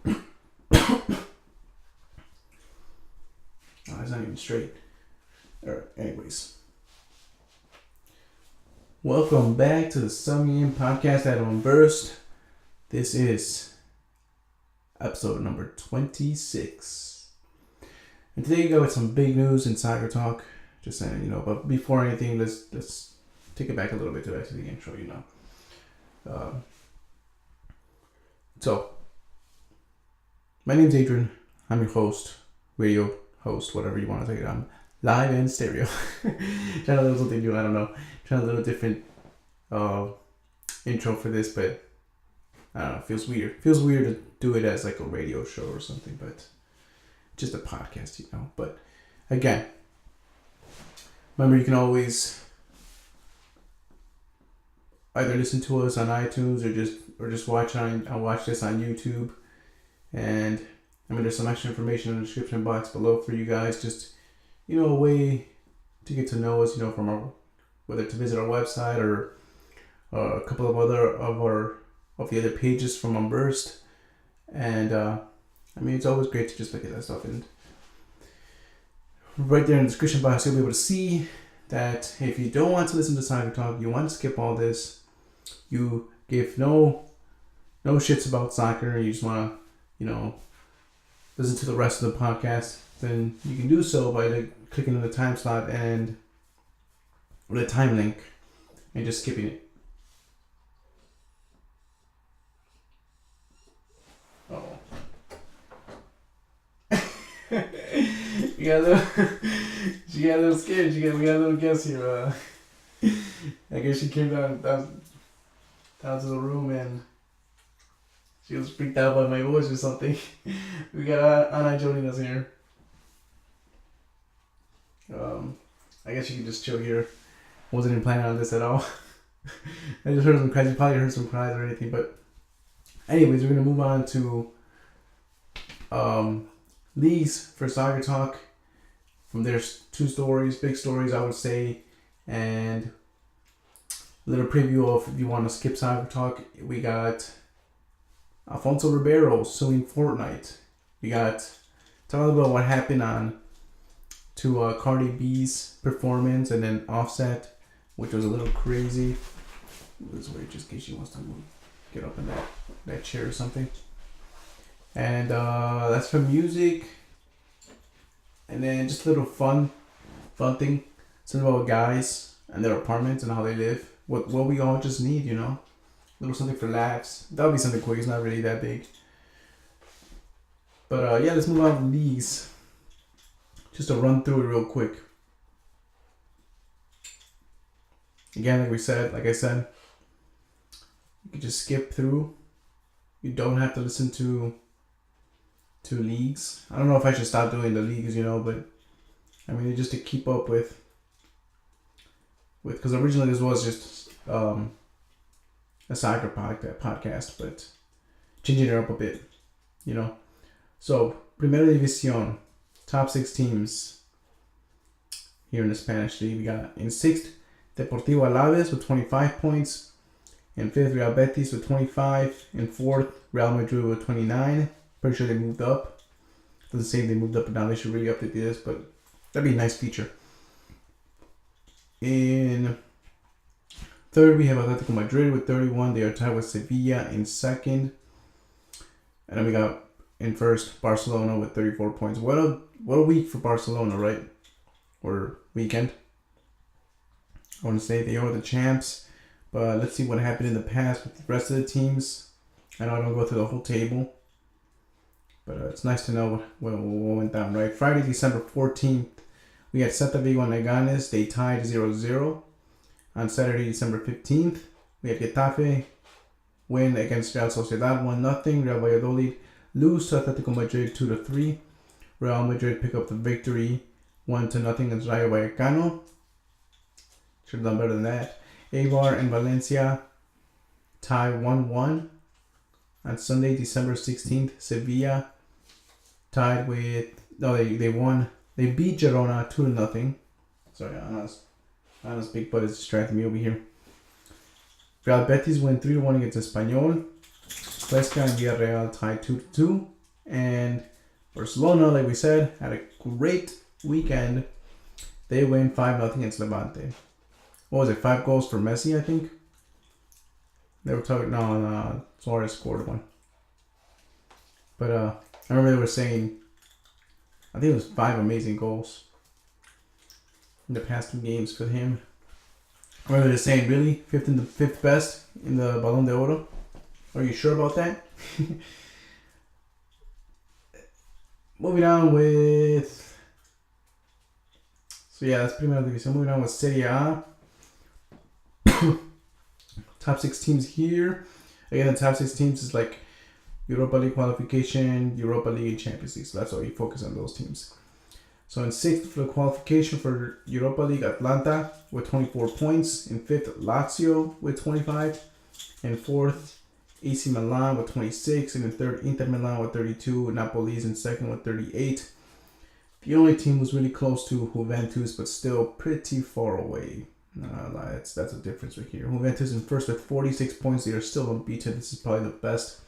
Oh, it's not even straight. Alright, anyways. Welcome back to the Summing Podcast at Unversed. This is episode number 26. And today we go with some big news in soccer talk. Just saying, but before anything, let's take it back a little bit to the intro, So, my name's Adrian. I'm your host, radio host, whatever you want to take it. I'm live and stereo. Trying to do something new, I don't know. Trying a little different intro for this, but I don't know, it feels weird. It feels weird to do it as like a radio show or something, but just a podcast, But again, remember you can always either listen to us on iTunes or just watch this on YouTube. And there's some extra information in the description box below for you guys. Just a way to get to know us. From whether to visit our website or a couple of the other pages from Unversed. And it's always great to just look at that stuff. And right there in the description box, you'll be able to see that if you don't want to listen to soccer talk, you want to skip all this, you give no shits about soccer, you just want to, listen to the rest of the podcast, then you can do so by clicking on the time slot and or the time link and just skipping it. Oh. She got a little scared. We got a little guest here. I guess she came down to the room and she was freaked out by my voice or something. We got Anna joining us here. I guess you can just chill here. Wasn't even planning on this at all. I just heard some cries. You probably heard some cries or anything. But anyways, we're going to move on to leagues for soccer talk. From there's two stories, big stories I would say. And a little preview of if you want to skip soccer talk. We got Alfonso Ribeiro suing Fortnite. We got talk about what happened to Cardi B's performance and then Offset, which was a little crazy. Let's wait just in case she wants to move, get up in that chair or something. And that's for music. And then just a little fun thing. Something about guys and their apartments and how they live. What we all just need, A little something for laughs. That'll be something quick. It's not really that big. But let's move on to leagues. Just to run through it real quick. Again, like I said, you can just skip through. You don't have to listen to leagues. I don't know if I should stop doing the leagues, but just to keep up with because originally this was just a soccer podcast, but changing it up a bit, So, Primera División, top 6 teams here in the Spanish league. We got in 6th, Deportivo Alaves with 25 points. In 5th, Real Betis with 25. In 4th, Real Madrid with 29. Pretty sure they moved up. Doesn't say they moved up, but now they should really update this, but that'd be a nice feature. In 3rd, we have Atletico Madrid with 31. They are tied with Sevilla in 2nd. And then we got in 1st, Barcelona with 34 points. What a week for Barcelona, right? Or weekend. I want to say they are the champs. But let's see what happened in the past with the rest of the teams. I know I don't go through the whole table. But it's nice to know what went down, right? Friday, December 14th, we had Celta Vigo and Leganes. They tied 0-0. On Saturday, December 15th, we had Getafe win against Real Sociedad 1-0. Real Valladolid lose to Atletico Madrid 2-3. Real Madrid pick up the victory 1-0 against Rayo Vallecano. Should have done better than that. Eibar and Valencia tie 1-1. On Sunday, December 16th, Sevilla tied with... No, they won. They beat Girona 2-0. Sorry, Anna's big butt is distracting me over here. Real Betis win 3-1 against Espanyol. Huesca and Villarreal tied 2-2. And Barcelona, like we said, had a great weekend. They win 5-0 against Levante. What was it? 5 goals for Messi, I think. They were talking. No, Suarez scored one. But I remember they were saying, I think it was 5 amazing goals in the past 2 games for him. I remember they're saying, really? Fifth best in the Ballon d'Oro? Are you sure about that? Moving on with... So yeah, that's pretty much the division. Moving on with Serie A. Top 6 teams here. Again, the top 6 teams is like Europa League qualification, Europa League, and Champions League. So that's why you focus on those teams. So in 6th for the qualification for Europa League, Atlanta with 24 points. In 5th, Lazio with 25. In 4th, AC Milan with 26. And in 3rd, Inter Milan with 32. Napoli is in 2nd with 38. The only team was really close to Juventus, but still pretty far away. That's a difference right here. Juventus in 1st with 46 points. They are still unbeaten. This is probably the best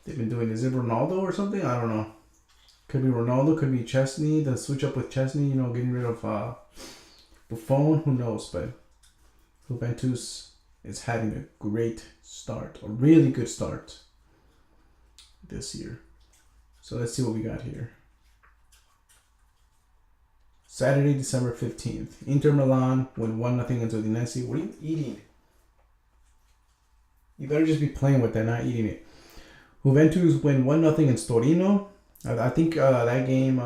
they've been doing. Is it Ronaldo or something? I don't know. Could be Ronaldo, could be Chesney. The switch up with Chesney, getting rid of Buffon. Who knows? But Juventus is having a great start, a really good start this year. So let's see what we got here. Saturday, December 15th. Inter Milan win 1-0 against Udinese. What are you eating? You better just be playing with that, not eating it. Juventus win 1-0 against Torino. I think that game,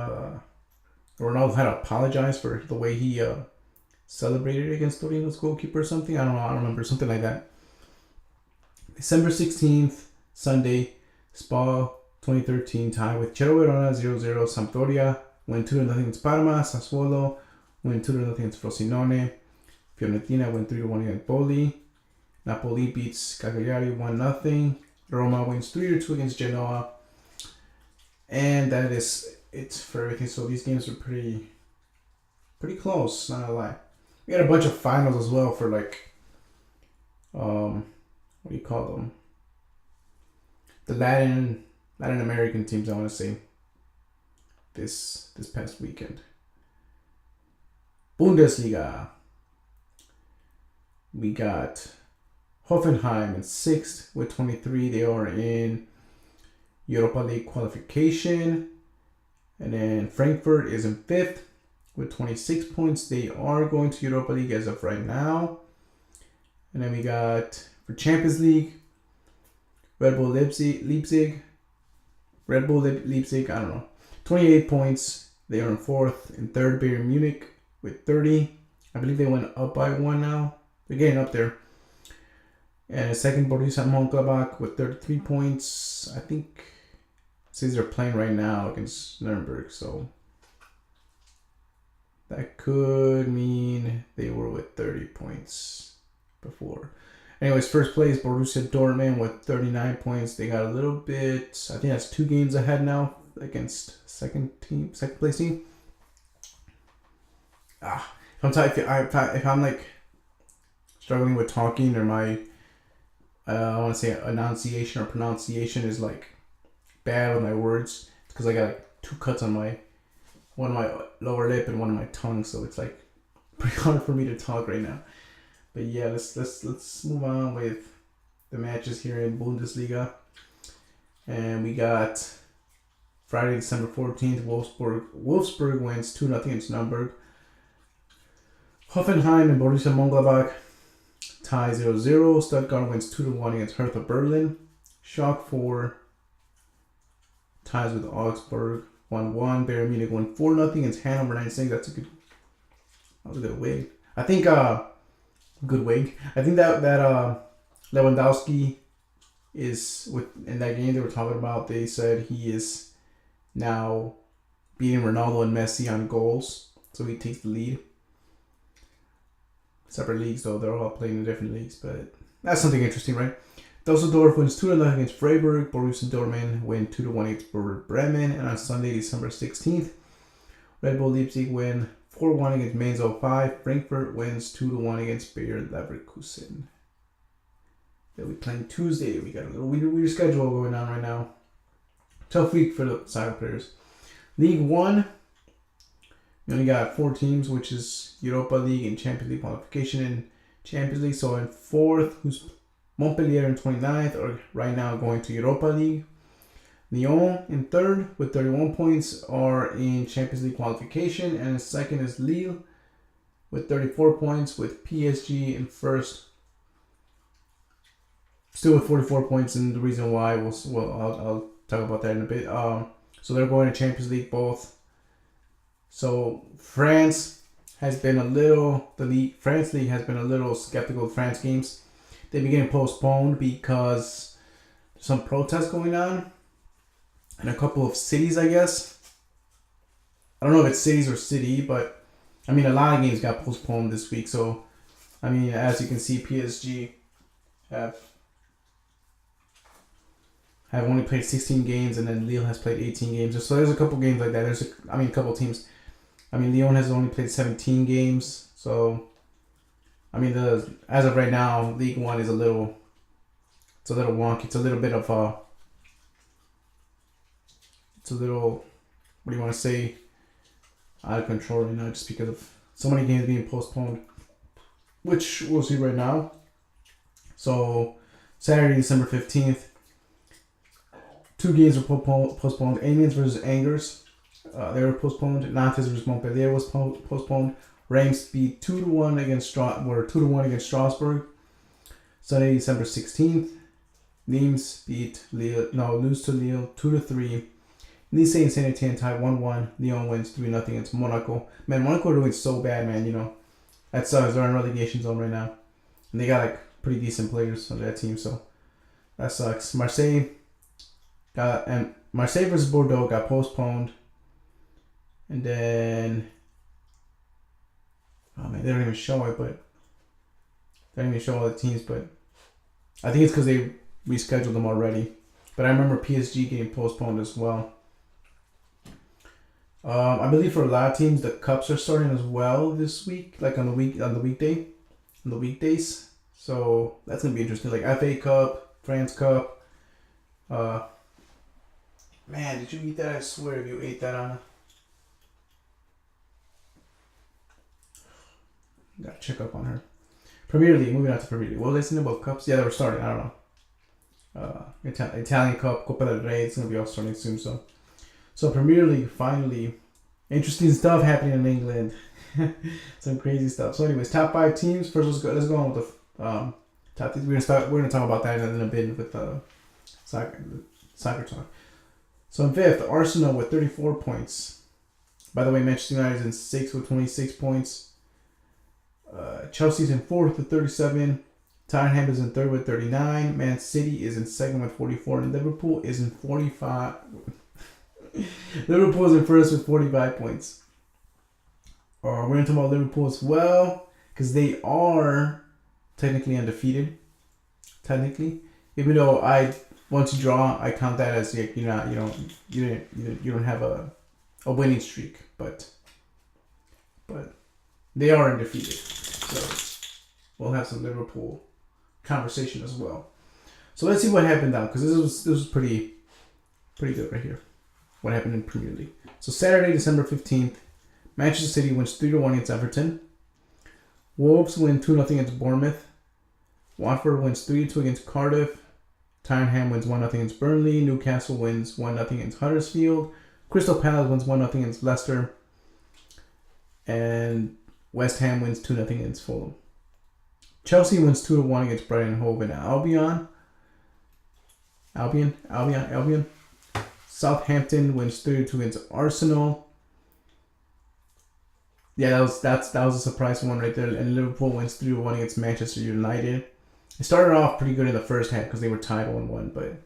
Ronaldo had to apologize for the way he celebrated against Torino's goalkeeper or something. I don't know. I don't remember. Something like that. December 16th, Sunday, Spa 2013 tie with Chievo Verona 0-0. Sampdoria win 2-0 against Parma. Sassuolo win 2-0 against Frosinone. Fiorentina win 3-1 against Poli. Napoli beats Cagliari 1-0. Roma wins 3-2 against Genoa. And that is it for everything. So these games are pretty close, not gonna lie. We got a bunch of finals as well for like, what do you call them? The Latin American teams, I want to say. This past weekend. Bundesliga. We got Hoffenheim in 6th with 23. They are in Europa League qualification. And then Frankfurt is in 5th with 26 points. They are going to Europa League as of right now. And then we got, for Champions League, Red Bull Leipzig, I don't know. 28 points. They are in 4th. In 3rd, Bayern Munich with 30. I believe they went up by 1 now. They're getting up there. And 2nd, Borussia Mönchengladbach with 33 points. I think it says they're playing right now against Nuremberg, so that could mean they were with 30 points before. Anyways, first place, Borussia Dortmund with 39 points. They got a little bit, I think that's 2 games ahead now against second place team. If I'm like struggling with talking, or my I want to say enunciation or pronunciation is like bad with my words, it's because I got like 2 cuts on one of my lower lip and one on my tongue, so it's like pretty hard for me to talk right now. But yeah, let's move on with the matches here in Bundesliga. And we got Friday, December 14th, Wolfsburg wins 2-0 against Nuremberg. Hoffenheim and Borussia Mönchengladbach tie 0-0. Stuttgart wins 2-1 against Hertha Berlin. Schalke 4 ties with Augsburg 1-1. Bayern Munich won 4-0 against Hannover 96. That was a good win. I think good win. I think that Lewandowski is in that game they were talking about. They said he is now beating Ronaldo and Messi on goals, so he takes the lead. Separate leagues though, they're all playing in different leagues, but that's something interesting, right? Dusseldorf wins 2-0 against Freiburg. Borussia Dortmund win 2-1 against Bremen. And on Sunday, December 16th, Red Bull Leipzig win 4-1 against Mainz 05. Frankfurt wins 2-1 against Bayer Leverkusen. They'll be playing Tuesday. We got a little weird schedule going on right now. Tough week for the soccer players. League 1, we only got 4 teams, which is Europa League and Champions League qualification and Champions League. So in 4th, who's Montpellier in 29th, are right now going to Europa League. Lyon in 3rd with 31 points are in Champions League qualification. And in 2nd is Lille with 34 points, with PSG in 1st. Still with 44 points, and the reason why, I'll talk about that in a bit. So they're going to Champions League both. So France has been France League has been a little skeptical of France games. They've been getting postponed because there's some protests going on in a couple of cities, I guess. I don't know if it's cities or city, but I mean, a lot of games got postponed this week. So, I mean, as you can see, PSG have only played 16 games, and then Lille has played 18 games. So there's a couple games like that. A couple teams. I mean, Lyon has only played 17 games. So, I mean, as of right now, League 1 is a little wonky. It's a little bit of what do you want to say, out of control, just because of so many games being postponed, which we'll see right now. So, Saturday, December 15th, 2 games were postponed. Amiens versus Angers, they were postponed. Nantes versus Montpellier was postponed. Reims beat 2-1 against Strasbourg. Sunday, December 16th, Nimes lose to Lille 2-3. Nice and Saint Etienne tied 1-1. Lyon wins 3-0 against Monaco. Man, Monaco are doing so bad, man. That sucks. They're in relegation zone right now, and they got pretty decent players on that team, so that sucks. Marseille versus Bordeaux got postponed, and then they don't even show it, but they don't even show all the teams, but I think it's because they rescheduled them already. But I remember PSG getting postponed as well. I believe for a lot of teams, the cups are starting as well this week, on the weekdays. So that's gonna be interesting. Like FA Cup, France Cup. Man, did you eat that? I swear, if you ate that, Anna. Gotta check up on her. Premier League. Moving on to Premier League. What was I saying about cups? Yeah, they were starting. I don't know. Italian Cup, Copa del Rey. It's gonna be all starting soon. So Premier League, finally. Interesting stuff happening in England. Some crazy stuff. So anyways, top 5 teams. First, let's go on with the top teams. We're gonna talk about that in a bit with soccer talk. So in 5th, Arsenal with 34 points. By the way, Manchester United is in 6th with 26 points. Chelsea's in 4th with 37. Tottenham is in 3rd with 39. Man City is in 2nd with 44. And Liverpool is in 45. Liverpool is in 1st with 45 points. We're going to talk about Liverpool as well, because they are technically undefeated. Even though once you draw, I count that as you don't have a winning streak, but they are undefeated. So we'll have some Liverpool conversation as well. So let's see what happened now, because this was pretty good right here. What happened in Premier League? So Saturday, December 15th, Manchester City wins 3-1 against Everton. Wolves win 2-0 against Bournemouth. Watford wins 3-2 against Cardiff. Tottenham wins 1-0 against Burnley. Newcastle wins 1-0 against Huddersfield. Crystal Palace wins 1-0 against Leicester. And West Ham wins 2-0 against Fulham. Chelsea wins 2-1 against Brighton and Hove Albion. Southampton wins 3-2 against Arsenal. Yeah, that was a surprise one right there. And Liverpool wins 3-1 against Manchester United. It started off pretty good in the first half because they were tied 1-1, but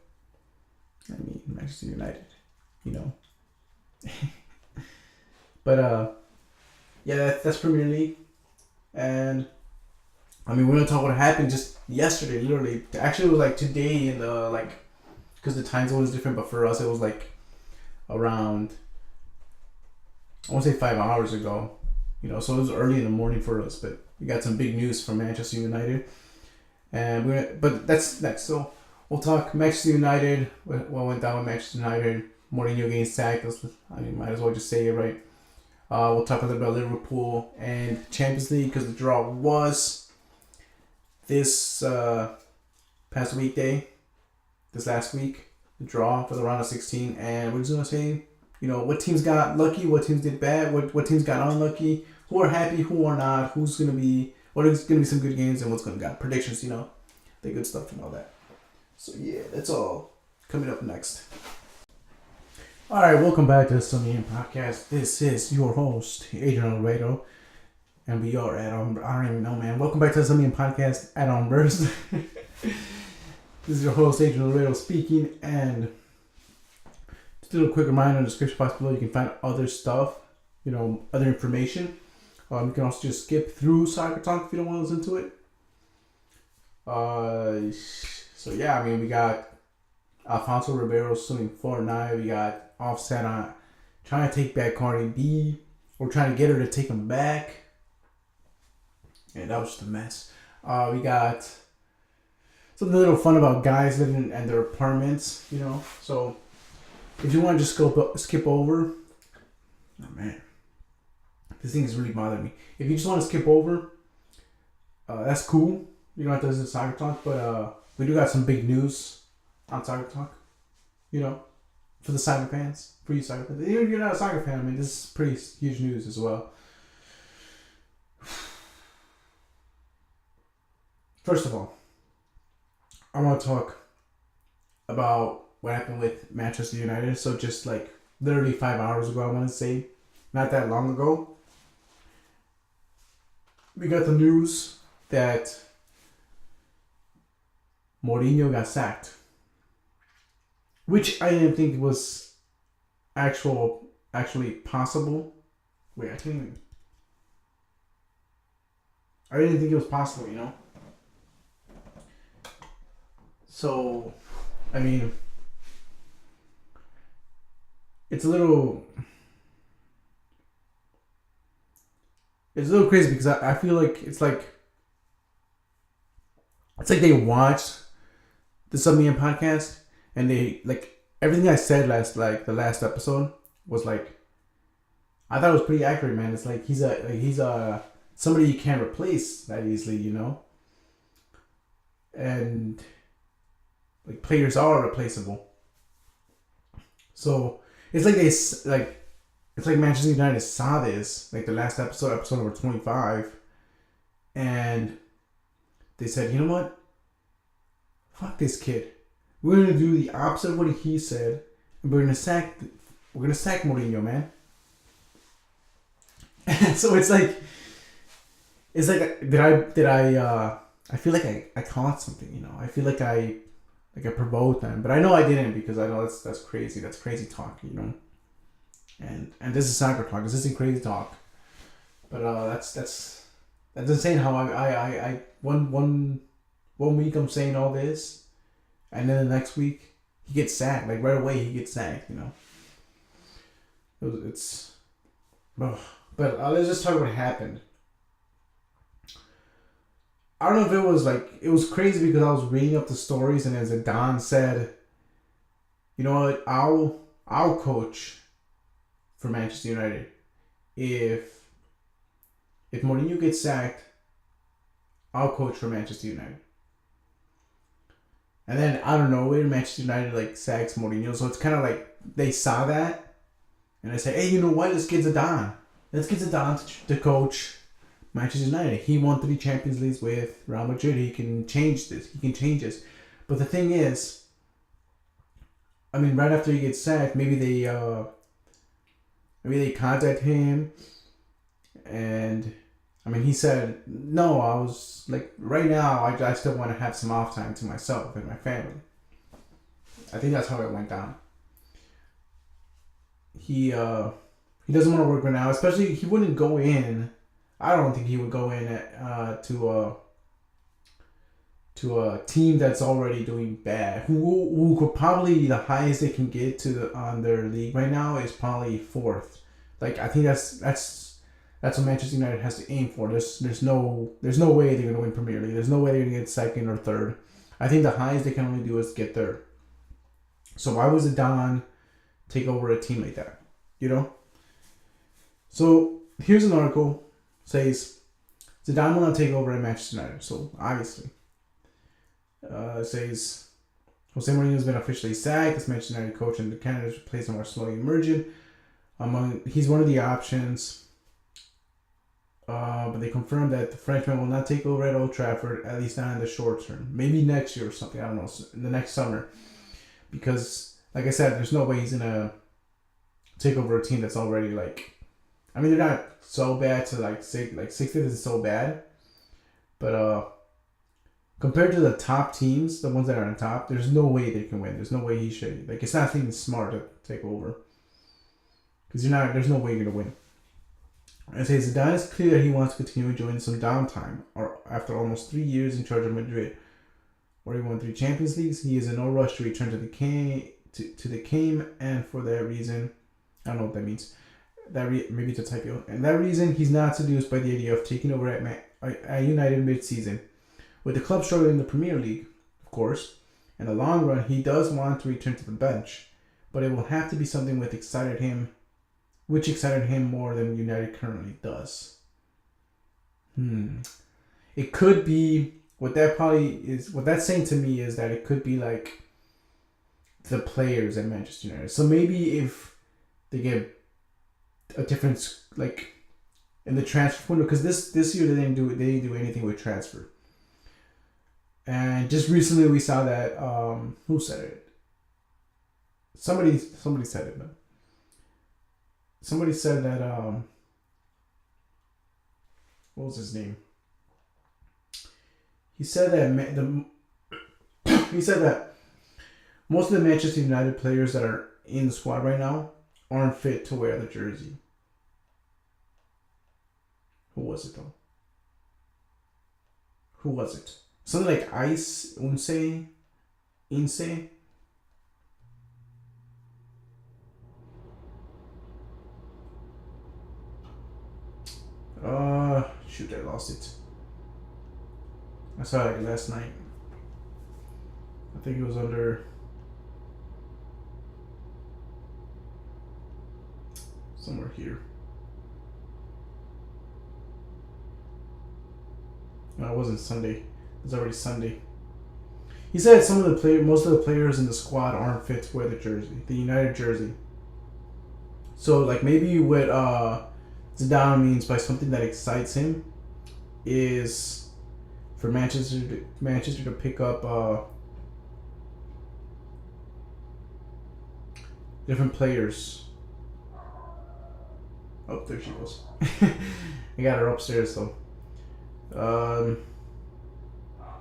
I mean, Manchester United, But yeah, that's Premier League, and I mean, we're gonna talk what happened just yesterday. Literally, actually, it was like today in the because the time zone is different, but for us, it was around, I want to say 5 hours ago. So it was early in the morning for us, but we got some big news from Manchester United. and but that's next. So we'll talk Manchester United. What went down with Manchester United? Mourinho getting sacked. Might as well just say it right. We'll talk a little bit about Liverpool and Champions League because the draw was this past weekday, this last week, the draw for the round of 16, and we're just gonna say, what teams got lucky, what teams did bad, what teams got unlucky, who are happy, who are not, what is gonna be some good games, and what's gonna got predictions, the good stuff and all that. So yeah, that's all coming up next. All right, welcome back to the Sunday Podcast. This is your host, Adrian Alredo, and we are at I don't even know, man. Welcome back to the Sunday Podcast at Burst. This is your host, Adrian Alredo, speaking, and just a little quick reminder in the description box below. You can find other stuff, other information. You can also just skip through Soccer Talk if you don't want to listen to it. So yeah, we got Alfonso Ribeiro suing Fortnite. We got Offset on trying to take back Cardi B. We're trying to get her to take him back. And that was just a mess. We got something a little fun about guys living in their apartments, So if you want to just skip over. Oh man. This thing is really bothering me. If you just want to skip over, that's cool. You don't have to listen to Soccer Talk, but we do got some big news on Soccer Talk. For the soccer fans, for you soccer fans. Even if you're not a soccer fan, this is pretty huge news as well. First of all, I want to talk about what happened with Manchester United. So just like literally 5 hours ago, I want to say, not that long ago, we got the news that Mourinho got sacked. Which I didn't think was actually possible. Wait, I didn't think it was possible, So, it's a little crazy because I feel like it's like they watched the Submarine podcast. And they everything I said the last episode was I thought it was pretty accurate, man. It's like he's a somebody you can't replace that easily, and players are replaceable. So it's like Manchester United saw this the last episode number 25, and they said, you know what? Fuck this kid. We're gonna do the opposite of what he said, and we're gonna sack Mourinho, man. And so it's like did I feel like I caught something, I feel like I provoked them, but I know I didn't because I know that's crazy talk, and this is soccer talk. This isn't crazy talk, but that's insane how I one week I'm saying all this. And then the next week, he gets sacked. Right away, he gets sacked, But let's just talk about what happened. I don't know if it was it was crazy because I was reading up the stories, and as Don said, you know what, I'll coach for Manchester United. If Mourinho gets sacked, I'll coach for Manchester United. And then, I don't know, Manchester United, sacks Mourinho. So it's kind of they saw that. And they say, hey, you know what? Let's get Zidane. Let's get Zidane to coach Manchester United. He won 3 Champions Leagues with Real Madrid. He can change this. But the thing is, right after he gets sacked, maybe they contact him. And... he said, no, I was right now, I still want to have some off time to myself and my family. I think that's how it went down. He doesn't want to work right now, especially he wouldn't go in. I don't think he would go in to a team that's already doing bad. Who could probably the highest they can get on their league right now is probably 4th. I think that's That's what Manchester United has to aim for. There's no way they're gonna win Premier League. There's no way they're gonna get second or third. I think the highest they can only do is get third. So why would Zidane take over a team like that? You know? So here's an article says Zidane will not take over at Manchester United. So obviously, it says Jose Mourinho has been officially sacked as Manchester United coach, and the candidates replacing are slowly emerging. He's one of the options. But they confirmed that the Frenchman will not take over at Old Trafford, at least not in the short term. Maybe next year or something. I don't know. In the next summer, because like I said, there's no way he's gonna take over a team that's already like. I mean, they're not so bad to like say like 60th is so bad, but compared to the top teams, the ones that are on top, there's no way they can win. There's no way he should. Like, it's not even smart to take over, because you're not. There's no way you're gonna win. It says Zidane is clear that he wants to continue enjoying some downtime, or after almost 3 years in charge of Madrid, where he won 3 Champions Leagues. He is in no rush to return to the game, and for that reason, I don't know what that means. Maybe it's a typo. And that reason, he's not seduced by the idea of taking over at United mid-season. With the club struggling in the Premier League, of course, in the long run, he does want to return to the bench, but it will have to be something which excited him more than United currently does. It could be what that's saying to me is that it could be like the players at Manchester United. So maybe if they get a difference like in the transfer window, because this year they didn't do anything with transfer. And just recently we saw that who said it? Somebody said it, but somebody said that what was his name? He said that he said that most of the Manchester United players that are in the squad right now aren't fit to wear the jersey. Who was it though? Who was it? Something like Ince. Shoot, I lost it. I saw it last night. I think it was under somewhere here. No, it wasn't Sunday. It was already Sunday. He said most of the players in the squad aren't fit to wear the jersey, the United jersey. So like maybe what Zidane means by something that excites him is for Manchester to pick up different players. Oh, there she goes. I got her upstairs though.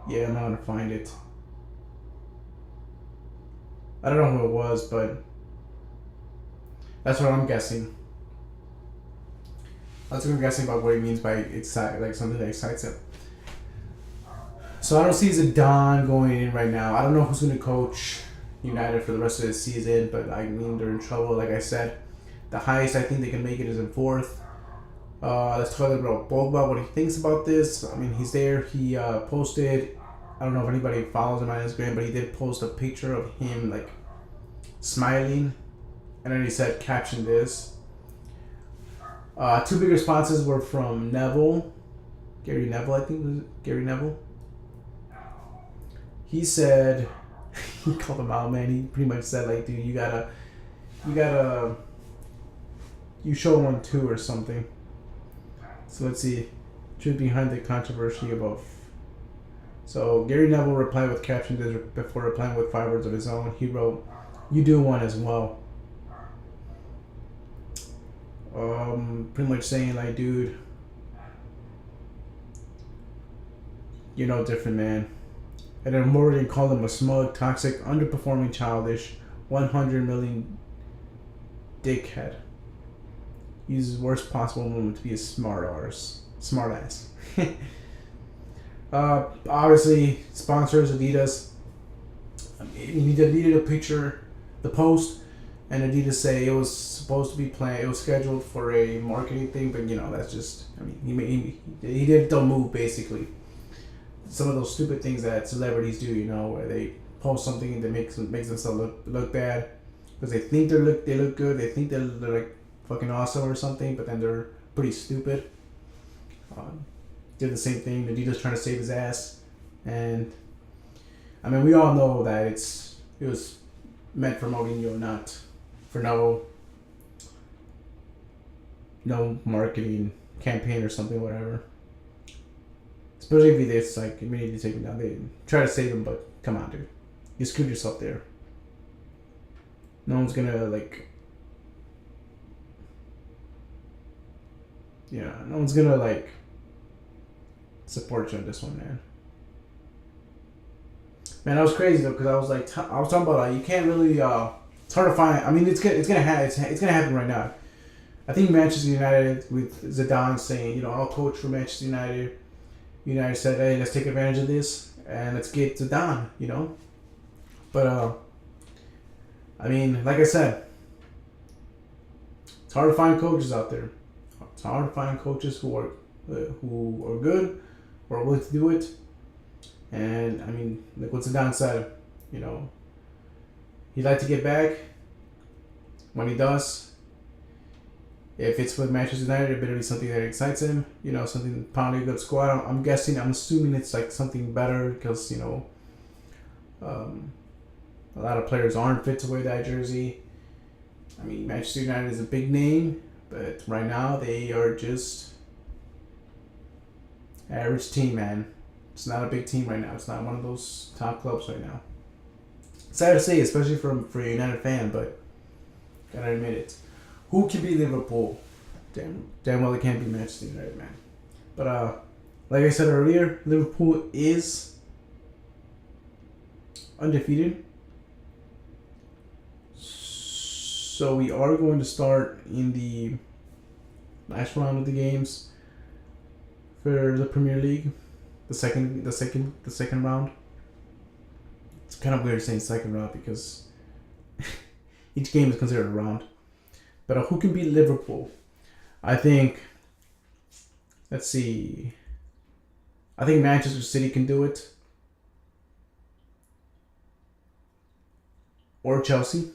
Yeah, I'm not gonna find it. I don't know who it was, but that's what I'm guessing. That's what I'm guessing about what he means by like something that excites him. So I don't see Zidane going in right now. I don't know who's going to coach United for the rest of the season, but I mean they're in trouble. Like I said, the highest I think they can make it is in 4th. Let's talk about Pogba, what he thinks about this. I mean, he's there. He posted, I don't know if anybody follows him on Instagram, but he did post a picture of him like smiling, and then he said, caption this. 2 big responses were from Gary Neville, I think was it? Gary Neville. He said, he called him out, man. He pretty much said like, dude, you show one too or something. So let's see, truth behind the controversy about. So Gary Neville replied with caption this before replying with 5 words of his own. He wrote, "You do one as well." Pretty much saying like, dude, you're no different, man. And then Mourinho called him a smug, toxic, underperforming, childish, 100 million dickhead. Uses worst possible moment to be a smart ass. Obviously, sponsors Adidas. He deleted a picture, the post, And Adidas say it was supposed to be planned. It was scheduled for a marketing thing, but that's just. I mean, he did the move basically. Some of those stupid things that celebrities do, where they post something and they makes themselves look bad because they think they look good. They think they're like fucking awesome or something, but then they're pretty stupid. Did the same thing. Adidas trying to save his ass, and I mean we all know that it was meant for Mourinho, not for no marketing campaign or something, whatever. Especially if it's like immediately take him down. They try to save him, but come on, dude, you screwed yourself there. No one's gonna no one's gonna support you on this one, man. Man, that was crazy though, because I was talking about you can't really. It's hard to find. I mean, it's gonna happen right now. I think Manchester United with Zidane saying, I'll coach for Manchester United. United said, hey, let's take advantage of this and let's get Zidane, But I mean, like I said, it's hard to find coaches out there. It's hard to find coaches who are good, who are willing to do it. And I mean, like what Zidane said, he'd like to get back. When he does, if it's with Manchester United, it better be something that excites him. Something probably a good squad. I'm assuming it's like something better because a lot of players aren't fit to wear that jersey. I mean, Manchester United is a big name, but right now they are just average team, man. It's not a big team right now. It's not one of those top clubs right now. Sad to say, especially for a United fan, but gotta admit it. Who can beat Liverpool? Damn well it can't be Manchester United, man. But like I said earlier, Liverpool is undefeated. So we are going to start in the last round of the games for the Premier League. The second round. It's kind of weird saying second round because each game is considered a round. But who can beat Liverpool? I think. Let's see. I think Manchester City can do it. Or Chelsea.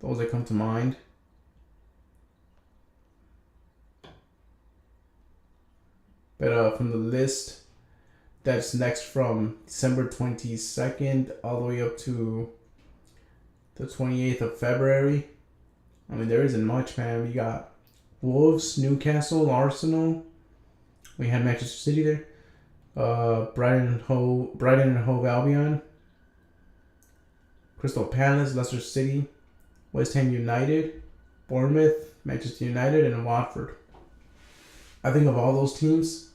Those that come to mind. But from the list that's next from December 22nd all the way up to the 28th of February, I mean, there isn't much, man. We got Wolves, Newcastle, Arsenal. We had Manchester City there. Brighton and Hove Albion. Crystal Palace, Leicester City, West Ham United, Bournemouth, Manchester United, and Watford. I think of all those teams,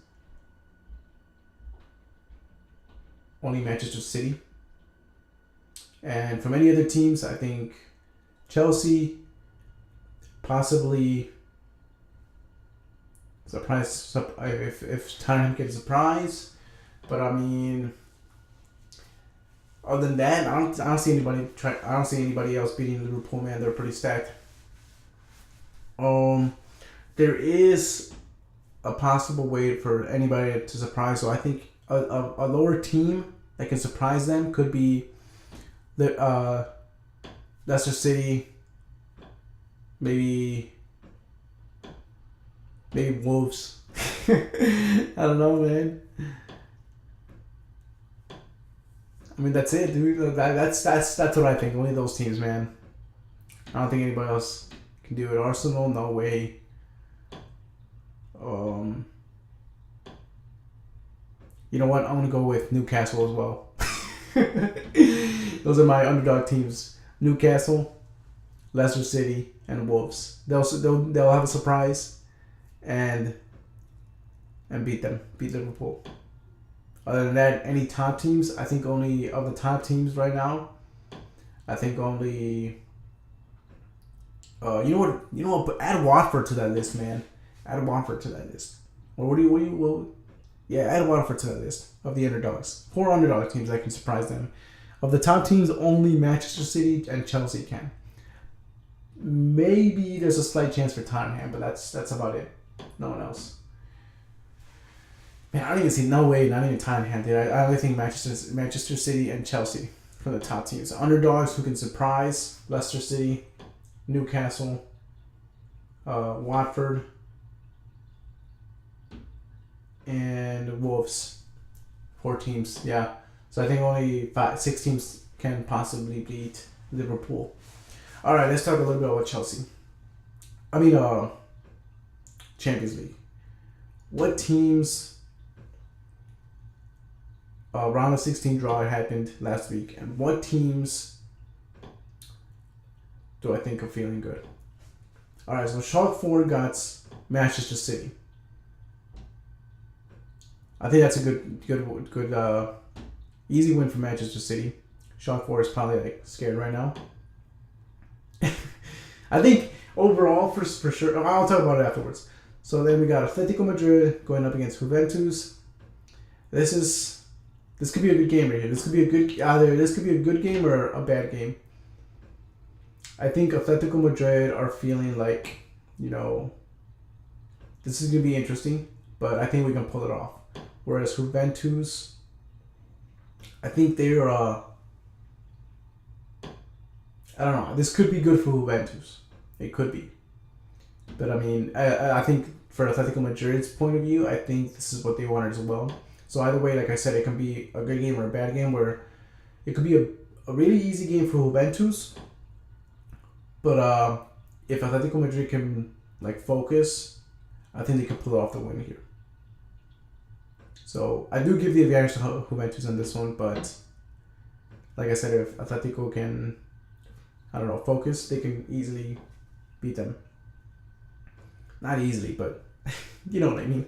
only Manchester City. And from any other teams, I think Chelsea, possibly surprise if Tottenham gets a surprise. But I mean, other than that, I don't see anybody else beating Liverpool, man. They're pretty stacked. There is a possible way for anybody to surprise. So I think a lower team that can surprise them could be the Leicester City, maybe Wolves. I don't know, man. I mean, that's it, dude. That's what I think. Only those teams, man. I don't think anybody else can do it. Arsenal, no way. You know what? I'm gonna go with Newcastle as well. Those are my underdog teams: Newcastle, Leicester City, and Wolves. They'll have a surprise, and beat Liverpool. Other than that, any top teams? I think only of the top teams right now. I think only. You know what? But add Watford to that list, man. Add Watford to that list. Yeah, add Watford to that list of the underdogs. 4 underdog teams that can surprise them. Of the top teams, only Manchester City and Chelsea can. Maybe there's a slight chance for Tottenham, but that's about it. No one else. Man, I don't even see no way. Not even Tottenham, dude. I only think Manchester City and Chelsea from the top teams. Underdogs who can surprise: Leicester City, Newcastle, Watford, and Wolves. 4 teams, yeah. So I think only 6 teams can possibly beat Liverpool. All right, let's talk a little bit about Chelsea. Champions League. What teams? Round of 16 draw happened last week, and what teams do I think are feeling good? All right, so Schalke 4 got Manchester City. I think that's a good easy win for Manchester City. Schalke 4 is probably like scared right now. I think overall for sure. I'll talk about it afterwards. So then we got Atletico Madrid going up against Juventus. This could be a good game right here. This could be a good game or a bad game. I think Atletico Madrid are feeling like, this is gonna be interesting, but I think we can pull it off. Whereas Juventus, I think they're I don't know. This could be good for Juventus. It could be. But I think for Atletico Madrid's point of view, I think this is what they wanted as well. So either way, like I said, it can be a good game or a bad game, where it could be a really easy game for Juventus. But if Atletico Madrid can focus, I think they can pull off the win here. So I do give the advantage to Juventus on this one, but like I said, if Atletico can, focus, they can easily beat them. Not easily, but you know what I mean.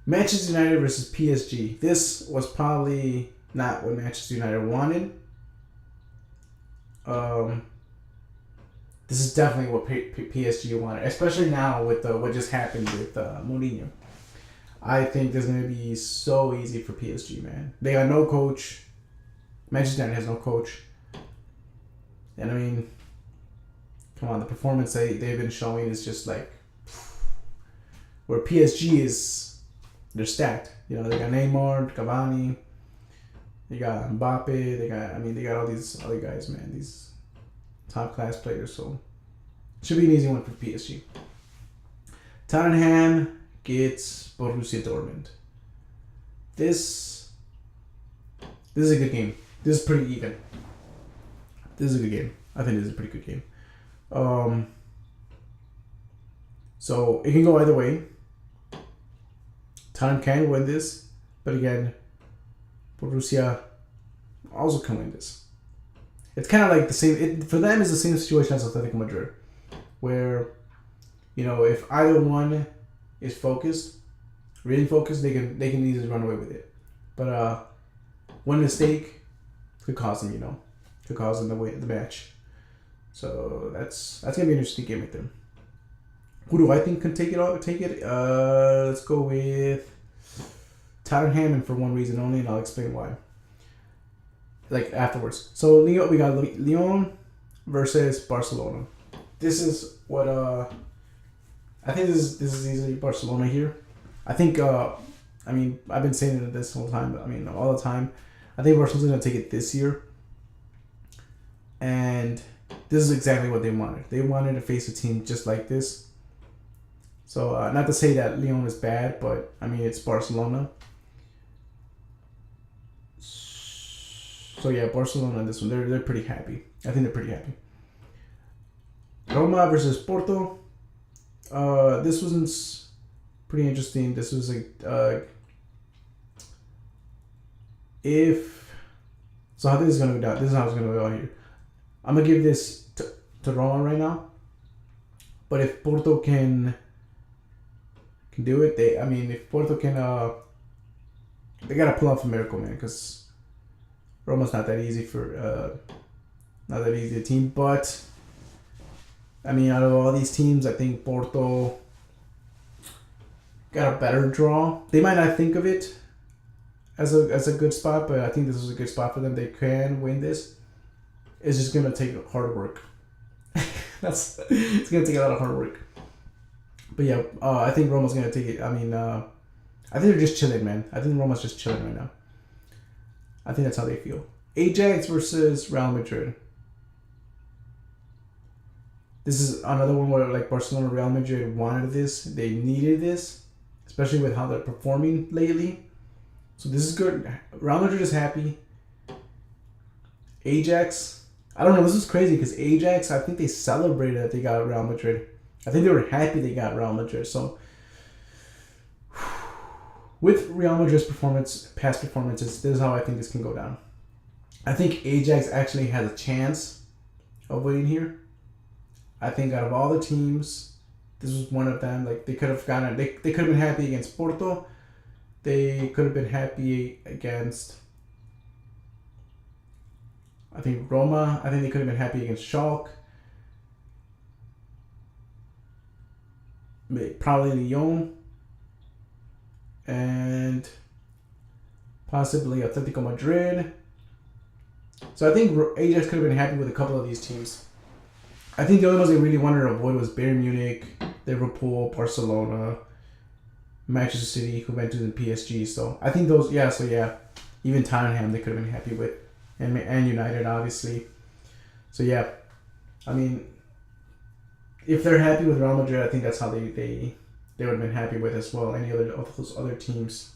Manchester United versus PSG. This was probably not what Manchester United wanted. This is definitely what PSG wanted, especially now with what just happened with Mourinho. I think this is going to be so easy for PSG, man. They got no coach. Manchester United has no coach. And come on, the performance they've been showing is just where PSG is, they're stacked. They got Neymar, Cavani, they got Mbappe, they got all these other guys, man. These top class players. So it should be an easy one for PSG. Tottenham gets Borussia Dortmund. This is a good game. This is pretty even. This is a good game. I think this is a pretty good game. So it can go either way. Tottenham can win this, but again, Borussia also can win this. It's kind of like the same. For them, it's the same situation as Atletico Madrid, where if either one is focused, really focused, they can easily run away with it. But one mistake could cost them, could cause them the match. So that's gonna be an interesting game right there. Who do I think can take it? Let's go with Tottenham, and for one reason only, and I'll explain why. Afterwards. So we got Lyon versus Barcelona. This is what I think this is easily Barcelona here. I think I've been saying it this whole time, but all the time. I think Barcelona's gonna take it this year. And this is exactly what they wanted. They wanted to face a team just like this. So not to say that Lyon is bad, but it's Barcelona. So yeah, Barcelona on this one, they're pretty happy. I think they're pretty happy. Roma versus Porto. This one's pretty interesting. This was how this is gonna go down. This is how it's gonna go out here. I'm gonna give this to Roma right now. But if Porto can do it, if Porto can, they gotta pull off a miracle, man, because Roma's not that easy a team. But out of all these teams, I think Porto got a better draw. They might not think of it as a good spot, but I think this is a good spot for them. They can win this. It's just gonna take hard work. It's gonna take a lot of hard work. But yeah, I think Roma's gonna take it. I mean, I think they're just chilling, man. I think Roma's just chilling right now. I think that's how they feel. Ajax versus Real Madrid. This is another one where like Barcelona, Real Madrid wanted this. They needed this, especially with how they're performing lately. So this is good. Real Madrid is happy. Ajax, I don't know. This is crazy because Ajax, I think they celebrated that they got Real Madrid. I think they were happy they got Real Madrid. So with Real Madrid's past performances, this is how I think this can go down. I think Ajax actually has a chance of winning here. I think out of all the teams, this was one of them. Like they could have gotten, they could have been happy against Porto. They could have been happy against, I think, Roma. I think they could have been happy against Schalke. Probably Lyon. And possibly Atletico Madrid. So I think Ajax could have been happy with a couple of these teams. I think the only ones they really wanted to avoid was Bayern Munich, Liverpool, Barcelona, Manchester City, Juventus, and PSG. So I think those, even Tottenham they could have been happy with, and United obviously. So yeah, I mean, if they're happy with Real Madrid, I think that's how they would have been happy with as well. Any other of those other teams,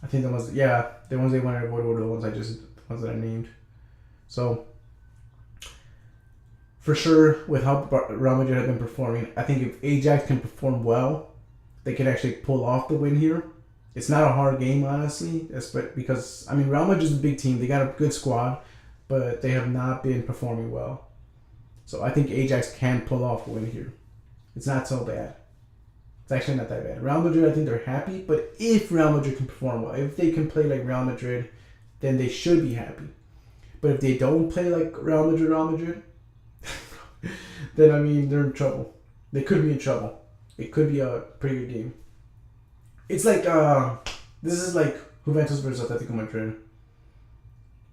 I think the ones they wanted to avoid were the ones that I named. So for sure, with how Real Madrid have been performing, I think if Ajax can perform well, they can actually pull off the win here. It's not a hard game, honestly, because, I mean, Real Madrid is a big team. They got a good squad, but they have not been performing well. So I think Ajax can pull off a win here. It's not so bad. It's actually not that bad. Real Madrid, I think they're happy, but if Real Madrid can perform well, if they can play like Real Madrid, then they should be happy. But if they don't play like Real Madrid, then, I mean, they're in trouble. They could be in trouble. It could be a pretty good game. It's like, this is like Juventus versus Atletico Madrid.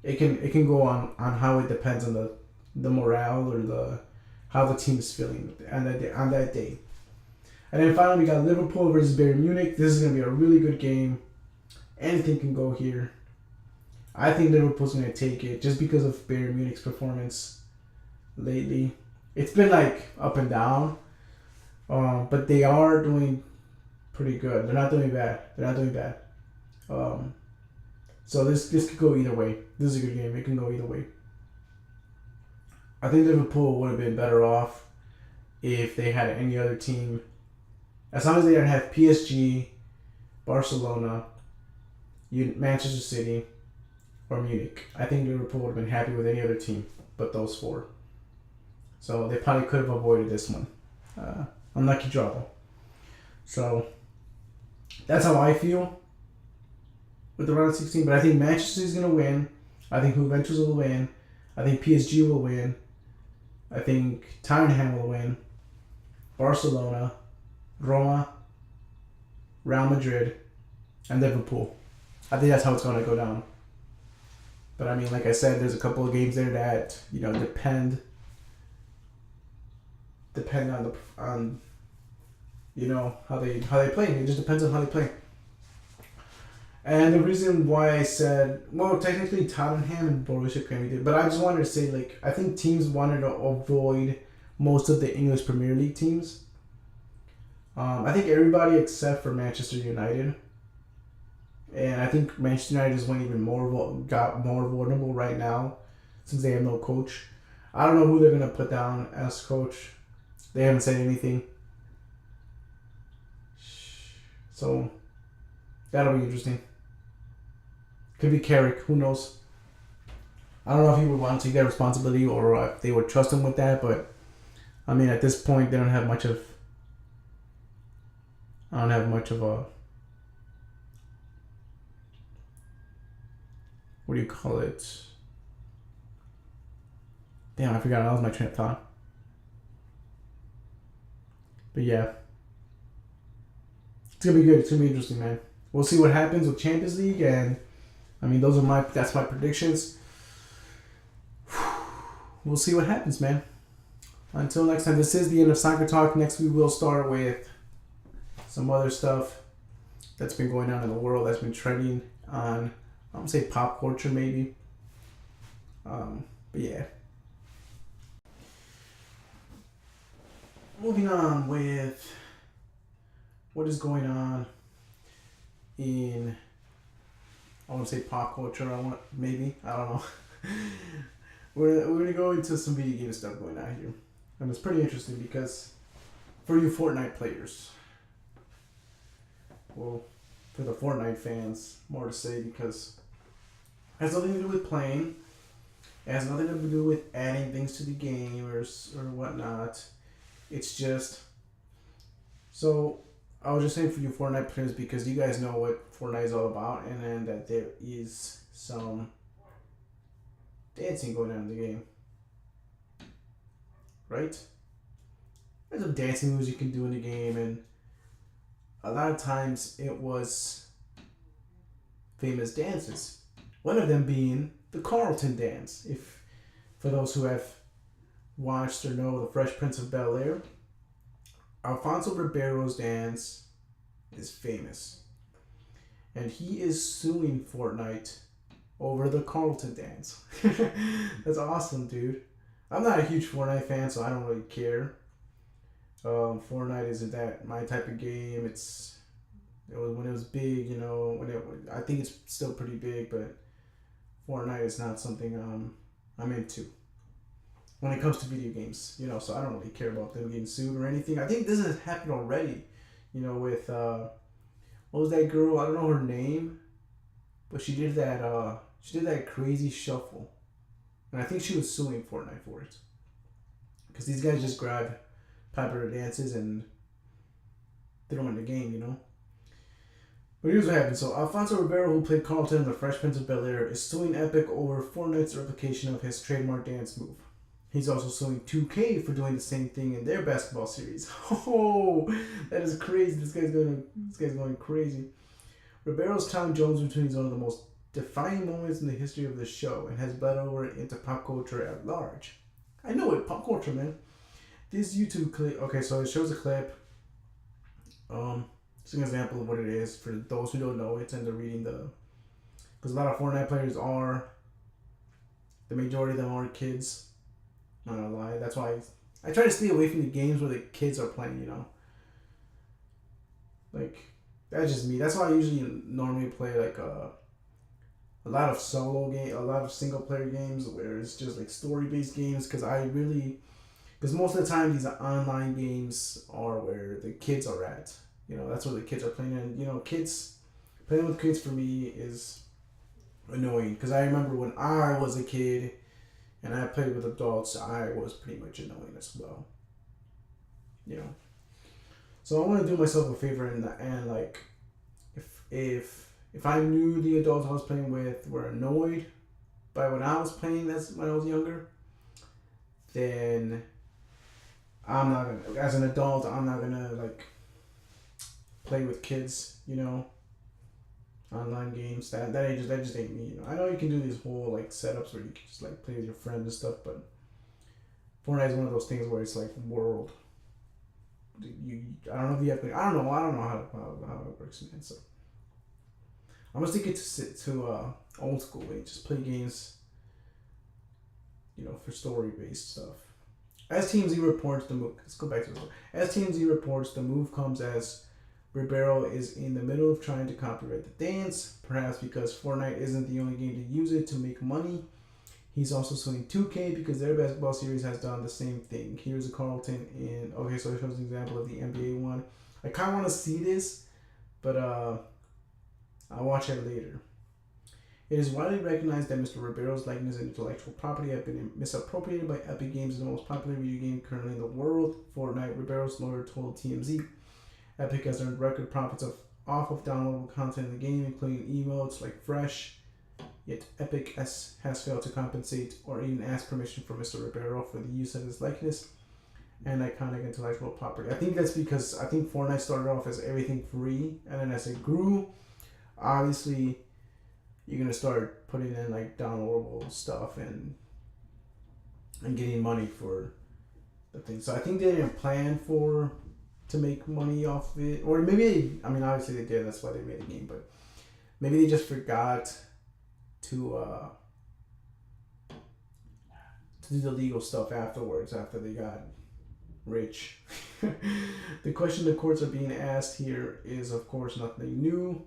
It can go on how it depends on the morale or how the team is feeling on that day. And then finally, we got Liverpool versus Bayern Munich. This is going to be a really good game. Anything can go here. I think Liverpool's going to take it just because of Bayern Munich's performance lately. It's been like up and down, but they are doing pretty good. They're not doing bad. So this could go either way. This is a good game. It can go either way. I think Liverpool would have been better off if they had any other team. As long as they didn't have PSG, Barcelona, Manchester City, or Munich. I think Liverpool would have been happy with any other team but those four. So they probably could have avoided this one. Unlucky draw though. So that's how I feel with the round of 16. But I think Manchester is going to win. I think Juventus will win. I think PSG will win. I think Tottenham will win. Barcelona, Roma, Real Madrid, and Liverpool. I think that's how it's going to go down. But I mean, like I said, there's a couple of games there that, depend on how they play. It just depends on how they play. And the reason why I said, well, technically Tottenham and Borussia Premier League, but I just wanted to say, I think teams wanted to avoid most of the English Premier League teams. I think everybody except for Manchester United. And I think Manchester United is got more vulnerable right now since they have no coach. I don't know who they're going to put down as coach. They haven't said anything. So that'll be interesting. Could be Carrick. Who knows? I don't know if he would want to take that responsibility or if they would trust him with that. But I mean, at this point, they don't have much of. I don't have much of a. What do you call it? Damn, I forgot. That was my train of thought. But yeah. It's going to be good. It's going to be interesting, man. we'll see what happens with Champions League, and I mean that's my predictions. We'll see what happens, man. Until next time, this is the end of Soccer Talk. Next, we will start with some other stuff that's been going on in the world, that's been trending on, I would say pop culture maybe. But yeah. Moving on with what is going on in, I want to say pop culture. I don't know. we're gonna go into some video game stuff going on here, and it's pretty interesting because for you Fortnite players, well, for the Fortnite fans, more to say because it has nothing to do with playing. It has nothing to do with adding things to the game or whatnot. It's just, so I was just saying for you Fortnite players because you guys know what Fortnite is all about, and then that there is some dancing going on in the game, right? There's some dancing moves you can do in the game, and a lot of times it was famous dances. One of them being the Carlton dance. If for those who have watched or know the Fresh Prince of Bel-Air, Alfonso Ribeiro's dance is famous, and he is suing Fortnite over the Carlton dance. That's awesome, dude. I'm not a huge Fortnite fan, so I don't really care. Fortnite isn't that my type of game. It was when it was big, I think it's still pretty big, but Fortnite is not something I'm into when it comes to video games, so I don't really care about them getting sued or anything. I think this has happened already, with what was that girl? I don't know her name, but she did that crazy shuffle, and I think she was suing Fortnite for it because these guys just grab popular dances and throw them in the game, But here's what happened. So Alfonso Ribeiro, who played Carlton in the Fresh Prince of Bel-Air, is suing Epic over Fortnite's replication of his trademark dance move. He's also suing 2K for doing the same thing in their basketball series. Oh, that is crazy. This guy's going crazy. Ribeiro's Tom Jones routine is one of the most defining moments in the history of the show and has bled over into pop culture at large. I know it, pop culture, man. This YouTube clip, okay, so it shows a clip. It's an example of what it is for those who don't know it and they're reading because a lot of Fortnite players the majority of them are kids. Not gonna lie. That's why I try to stay away from the games where the kids are playing, Like, that's just me. That's why I usually normally play like a lot of a lot of single player games where it's just like story based games because most of the time these online games are where the kids are at. That's where the kids are playing, and playing with kids for me is annoying because I remember when I was a kid and I played with adults, I was pretty much annoying as well. So I want to do myself a favor and like if I knew the adults I was playing with were annoyed by when I was playing when I was younger, then I'm not gonna, as an adult, I'm not gonna like play with kids, online games. That just ain't me. I know you can do these whole like setups where you can just like play with your friends and stuff, but Fortnite is one of those things where it's like world. I don't know if you have to. I don't know how it works, man. So I'm gonna stick it to old school way. Just play games, for story based stuff. As TMZ reports, the move. Let's go back to this. As TMZ reports, the move comes as Ribeiro is in the middle of trying to copyright the dance, perhaps because Fortnite isn't the only game to use it to make money. He's also suing 2K because their basketball series has done the same thing. Here's a Carlton okay, so it shows an example of the NBA one. I kind of want to see this, but I'll watch it later. It is widely recognized that Mr. Ribeiro's likeness and intellectual property have been misappropriated by Epic Games, the most popular video game currently in the world. Fortnite. Ribeiro's lawyer told TMZ. Epic has earned record profits off of downloadable content in the game, including emotes like Fresh. Yet Epic has failed to compensate or even ask permission from Mr. Ribeiro for the use of his likeness and iconic intellectual property. I think that's because Fortnite started off as everything free, and then as it grew, obviously you're gonna start putting in like downloadable stuff and getting money for the thing. So I think they didn't plan for to make money off of it, or maybe I mean obviously they did. That's why they made the game, but maybe they just forgot to do the legal stuff afterwards after they got rich. The question the courts are being asked here is, of course, nothing new.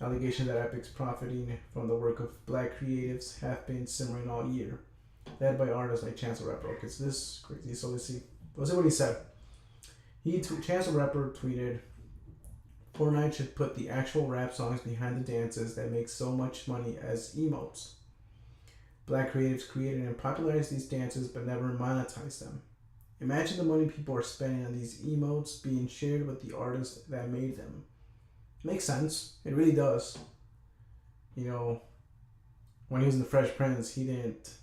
Allegations that Epic's profiting from the work of black creatives have been simmering all year, led by artists like Chance the Rapper. Okay, so this is crazy. So let's see what he said. Chance the Rapper tweeted, Fortnite should put the actual rap songs behind the dances that make so much money as emotes. Black creatives created and popularized these dances but never monetized them. Imagine the money people are spending on these emotes being shared with the artists that made them. Makes sense. It really does. You know, when he was in the Fresh Prince, he didn't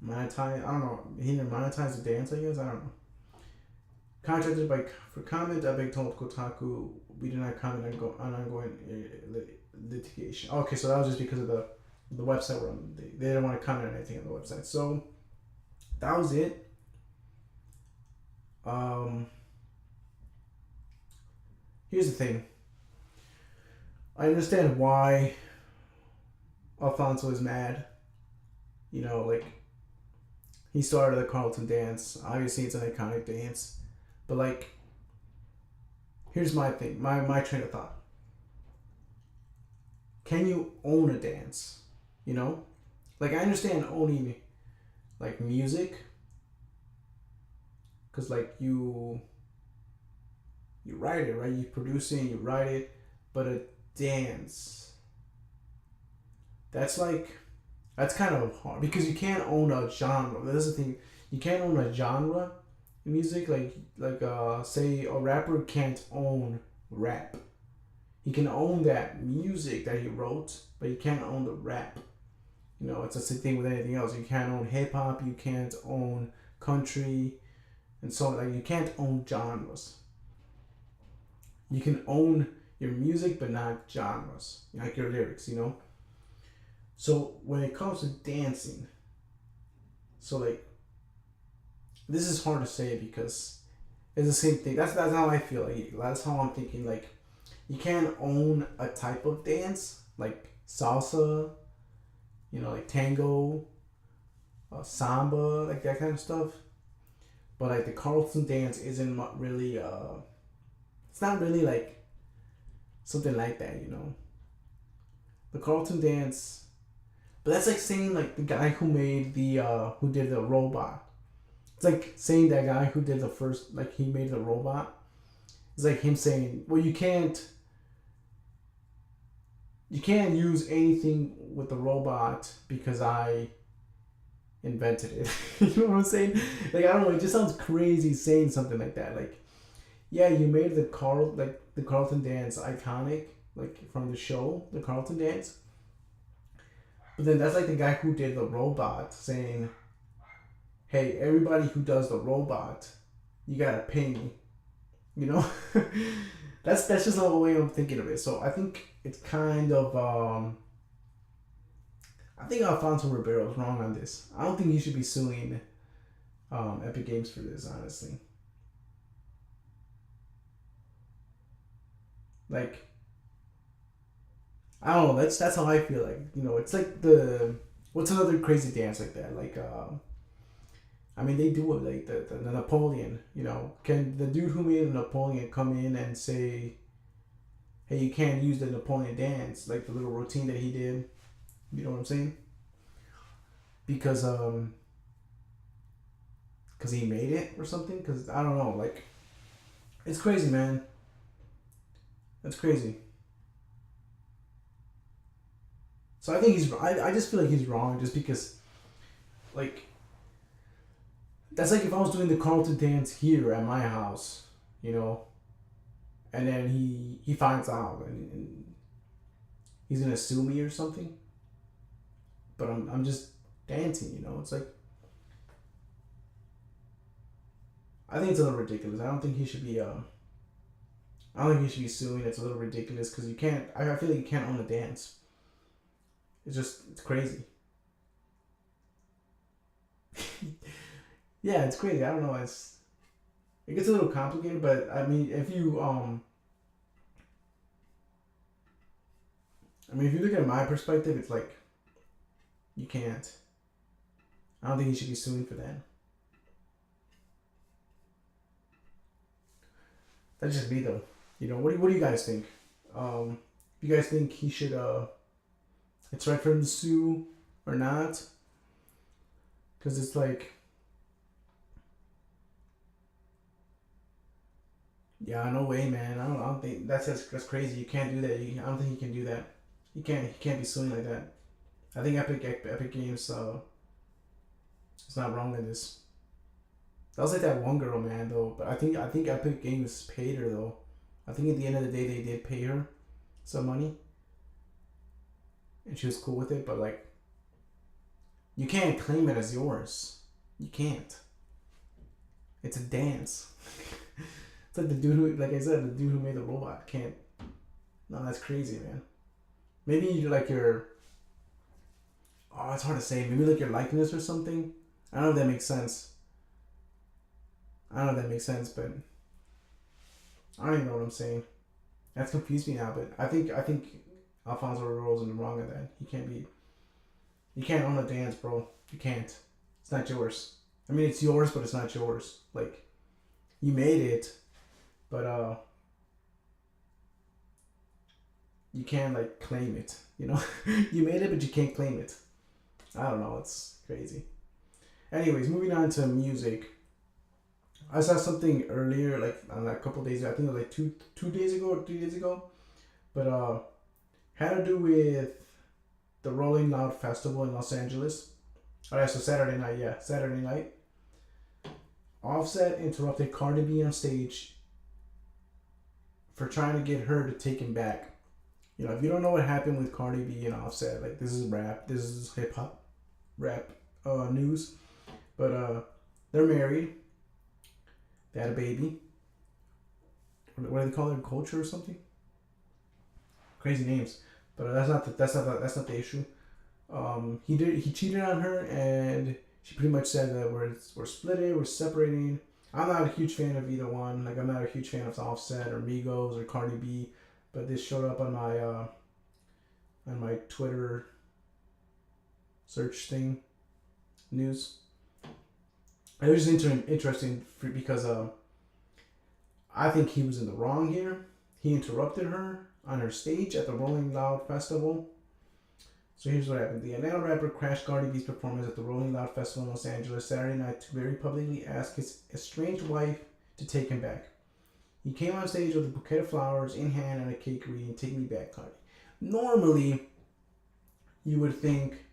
monetize. I don't know. He didn't monetize the dance, I guess. I don't know. Contracted for comment, Epic told Kotaku, we do not comment on ongoing litigation. Okay, so that was just because of the website we're on. They didn't want to comment on anything on the website. So that was it. Here's the thing. I understand why Alfonso is mad. You know, like, he started the Carlton dance. Obviously, it's an iconic dance. But, like, here's my thing, my train of thought. Can you own a dance? You know? Like, I understand owning, like, music. Because, like, you write it, right? You produce it, you write it. But a dance, that's kind of hard. Because you can't own a genre. That's the thing. You can't own a genre in music. Like say a rapper can't own rap. He can own that music that he wrote, but he can't own the rap. You know, it's the same thing with anything else. You can't own hip hop. You can't own country, and so like you can't own genres. You can own your music, but not genres, like your lyrics. You know. So when it comes to dancing, so like, this is hard to say because it's the same thing. That's how I feel. Like that's how I'm thinking. Like, you can't own a type of dance like salsa, you know, like tango, samba, like that kind of stuff. But like the Carlton dance isn't really it's not really like something like that, you know. The Carlton dance, but that's like saying like the guy who made the who did the robot. It's like saying that guy who did the first, like he made the robot. It's like him saying, well, you can't use anything with the robot because I invented it. You know what I'm saying? Like, I don't know, it just sounds crazy saying something like that. Like, yeah, you made the Carlton dance iconic, like from the show, the Carlton dance. But then that's like the guy who did the robot saying, hey, everybody who does the robot, you gotta pay me. You know? that's just the way I'm thinking of it. So I think it's kind of I think Alfonso Ribeiro is wrong on this. I don't think he should be suing Epic Games for this, honestly. Like, I don't know. That's how I feel. Like, you know, it's like what's another crazy dance like that? Like, I mean, they do it like the Napoleon. You know, can the dude who made the Napoleon come in and say, hey, you can't use the Napoleon dance, like the little routine that he did? You know what I'm saying? Because he made it or something. Because I don't know. Like, it's crazy, man. That's crazy. So I think I just feel like he's wrong just because, like, that's like if I was doing the Carlton dance here at my house, you know, and then he finds out and he's gonna sue me or something. But I'm just dancing, you know. It's like, I think it's a little ridiculous. I don't think he should be I don't think he should be suing. It's a little ridiculous because you can't. I feel like you can't own a dance. It's crazy. Yeah, it's crazy. I don't know. It gets a little complicated, but I mean, if you if you look at my perspective, it's like you can't. I don't think he should be suing for that. That's just me though. What do you guys think? You guys think he should it's right for him to sue or not? Because it's like, yeah, no way, man. I don't think that's crazy. You can't do that. I don't think he can do that. He can't be suing like that. I think Epic Games is not wrong in this. That was like that one girl, man, though. But I think Epic Games paid her though. I think at the end of the day they did pay her some money, and she was cool with it. But like, you can't claim it as yours. You can't. It's a dance. It's like the dude who, like I said, the dude who made the robot can't. No, that's crazy, man. Maybe you like your. Oh, it's hard to say. Maybe like your likeness or something. I don't know if that makes sense. I don't know if that makes sense, but I don't even know what I'm saying. That's confused me now, but I think Alfonso Ribero's in the wrong of that. He can't be. You can't own a dance, bro. You can't. It's not yours. I mean, it's yours, but it's not yours. Like, you made it, but you can't like claim it. You know, you made it, but you can't claim it. I don't know. It's crazy. Anyways, moving on to music. I saw something earlier, like on a couple days ago. I think it was like two days ago or 3 days ago, but had to do with the Rolling Loud Festival in Los Angeles. Oh yeah, so Saturday night. Yeah, Saturday night. Offset interrupted Cardi B on stage for trying to get her to take him back. If you don't know what happened with Cardi B and Offset, like this is rap, this is hip hop, rap news, but they're married. They had a baby. What do they call it? Culture or something? Crazy names, but that's not the issue. He cheated on her, and she pretty much said that we're splitting, we're separating. I'm not a huge fan of either one. Like, I'm not a huge fan of Offset or Migos or Cardi B, but this showed up on my Twitter search thing, news. It was just interesting because I think he was in the wrong here. He interrupted her on her stage at the Rolling Loud Festival. So here's what happened. The Atlanta rapper crashed Cardi B's performance at the Rolling Loud Festival in Los Angeles Saturday night to very publicly ask his estranged wife to take him back. He came on stage with a bouquet of flowers in hand and a cake reading, "Take me back, Cardi." Normally, you would think,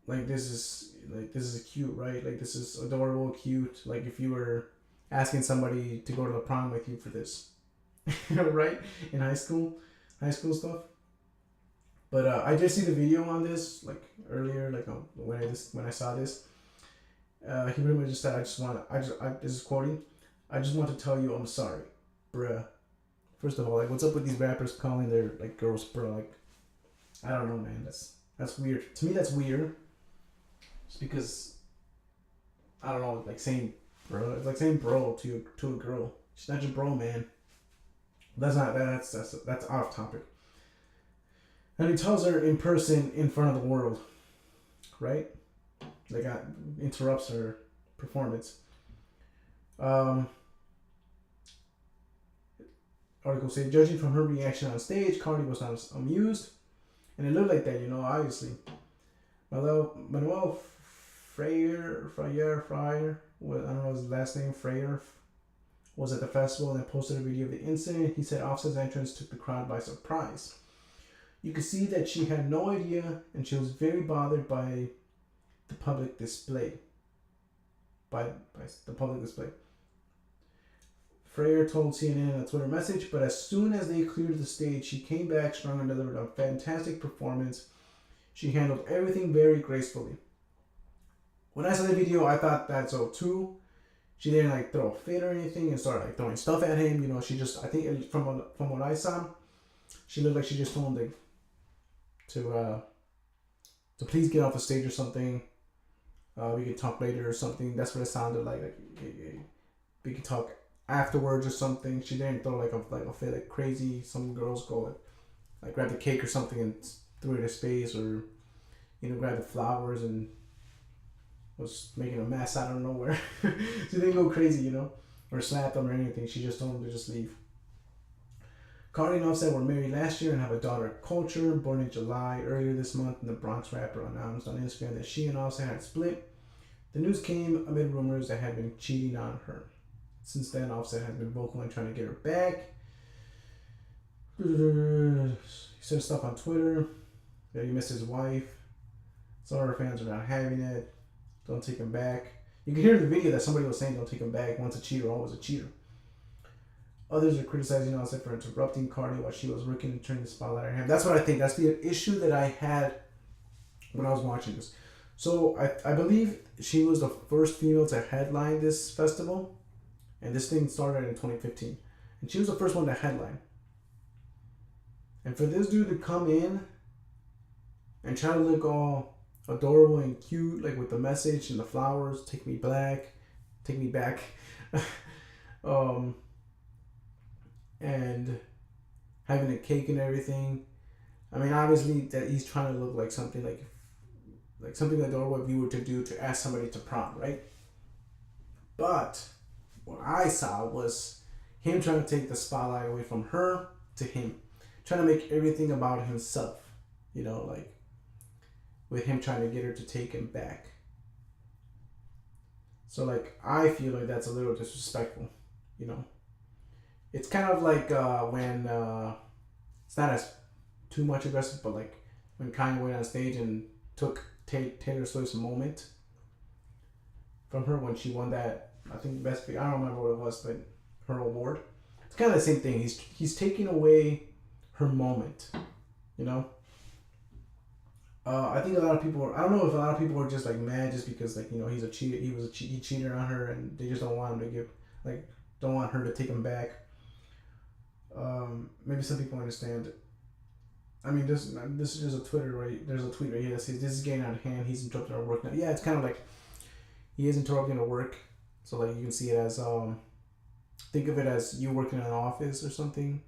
like, this is cute, right? Like, this is adorable, cute. Like, if you were asking somebody to go to the prom with you for this, right? In high school stuff. But I did see the video on this like earlier, like when I saw this. He pretty much just said, this is quoting, "I just want to tell you I'm sorry, bruh." First of all, like, what's up with these rappers calling their like girls bruh? Like, I don't know, man. That's weird. To me, that's weird. Just because, I don't know, like saying bro. It's like saying bro to a girl. She's not your bro, man. That's out of topic. And he tells her in person in front of the world, right? Like, interrupts her performance. Article say, judging from her reaction on stage, Cardi was not amused, and it looked like that, obviously. Manuel Freyer, I don't know his last name, Freyer, was at the festival and posted a video of the incident. He said Offset's entrance took the crowd by surprise. You could see that she had no idea, and she was very bothered by the public display. Freyer told CNN in a Twitter message, but as soon as they cleared the stage, she came back strong and delivered a fantastic performance. She handled everything very gracefully. When I saw the video, I thought that so too. She didn't like throw a fit or anything and start like throwing stuff at him. She just, I think from what I saw, she looked like she just told him to please get off the stage or something. We can talk later or something. That's what it sounded like. We can talk afterwards or something. She didn't throw like a fit like crazy. Some girls go like grab the cake or something and threw it in his face, or grab the flowers and was making a mess out of nowhere. She didn't go crazy, or slap them or anything. She just told him to just leave. Cardi and Offset were married last year and have a daughter, Culture, born in July. Earlier this month, the Bronx rapper announced on Instagram that she and Offset had split. The news came amid rumors that had been cheating on her. Since then, Offset has been vocal in trying to get her back. He said stuff on Twitter that he missed his wife. Some of her fans are not having it. Don't take him back. You can hear in the video that somebody was saying don't take him back. Once a cheater, always a cheater. Others are criticizing Offset for interrupting Cardi while she was working and turning the spotlight on him. That's what I think. That's the issue that I had when I was watching this. So I believe she was the first female to headline this festival. And this thing started in 2015. And she was the first one to headline. And for this dude to come in and try to look all adorable and cute, like with the message and the flowers, take me back. And having a cake and everything. I mean, obviously that he's trying to look like something like something adorable if you were to do to ask somebody to prom, right? But what I saw was him trying to take the spotlight away from her to him, trying to make everything about himself, like with him trying to get her to take him back. So like I feel like that's a little disrespectful, It's kind of like when it's not as too much aggressive, but like when Kanye went on stage and took Taylor Swift's moment from her when she won that, I think best. I don't remember what it was, but her award. It's kind of the same thing. He's taking away her moment, I think a lot of people. I don't know if a lot of people are just like mad just because he's a cheater. He cheated on her, and they just don't want him to don't want her to take him back. Maybe some people understand. I mean, this is just a Twitter, right? There's a tweet right here that says, "This is getting out of hand. He's interrupting our work now." Yeah, it's kind of like he is interrupting our work. So like you can see it as think of it as you working in an office or something,